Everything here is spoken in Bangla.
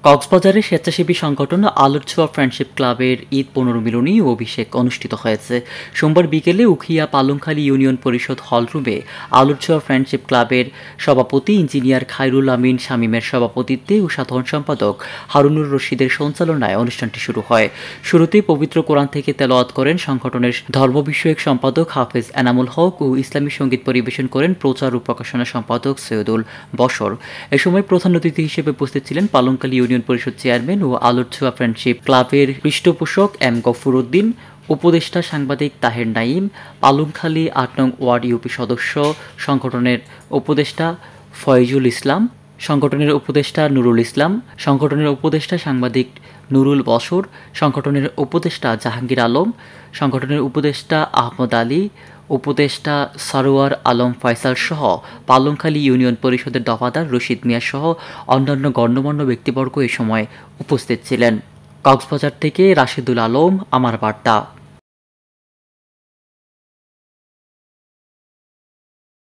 কক্সবাজারে স্বেচ্ছাসেবী সংগঠন আলোর ছোঁয়া ফ্রেন্ডশিপ ক্লাবের ঈদ পুনর্মিলনী ও অভিষেক অনুষ্ঠিত হয়েছে। সোমবার বিকেলে উখিয়া পালংখালী ইউনিয়ন পরিষদ হলরুমে আলোর ছোঁয়া ফ্রেন্ডশিপ ক্লাবের সভাপতি ইঞ্জিনিয়ার খায়রুল আমিন শামীমের সভাপতিত্বে ও সাধারণ সম্পাদক হারুনুর রশিদের সঞ্চালনায় অনুষ্ঠানটি শুরু হয়। শুরুতেই পবিত্র কোরআন থেকে তেলাওয়াত করেন সংগঠনের ধর্ম বিষয়ক সম্পাদক হাফেজ এনামুল হক ও ইসলামী সঙ্গীত পরিবেশন করেন প্রচার ও প্রকাশনা সম্পাদক সৈয়দুল বশর। এ সময় প্রধান অতিথি হিসেবে উপস্থিত ছিলেন পালংখালী ইউনিয়ন পরিষদ চেয়ারম্যান ও আলোর ছোঁয়া ফ্রেন্ডশিপ ক্লাবের পৃষ্ঠপোষক এম গফুর উদ্দিন, উপদেষ্টা সাংবাদিক তাহের নাইম, পালংখালী ৮ নং ওয়ার্ড ইউপি সদস্য, সংগঠনের উপদেষ্টা ফয়জুল ইসলাম, সংগঠনের উপদেষ্টা নুরুল ইসলাম, সংগঠনের উপদেষ্টা সাংবাদিক নুরুল বশর, সংগঠনের উপদেষ্টা জাহাঙ্গীর আলম, সংগঠনের উপদেষ্টা আহমদ আলী, উপদেষ্টা সারোয়ার আলম ফয়সাল সহ পালংখালী ইউনিয়ন পরিষদের দফাদার রশিদ মিয়া সহ অন্যান্য গণ্যমান্য ব্যক্তিবর্গ এ সময় উপস্থিত ছিলেন। কক্সবাজার থেকে রাশেদুল আলম, আমার বার্তা।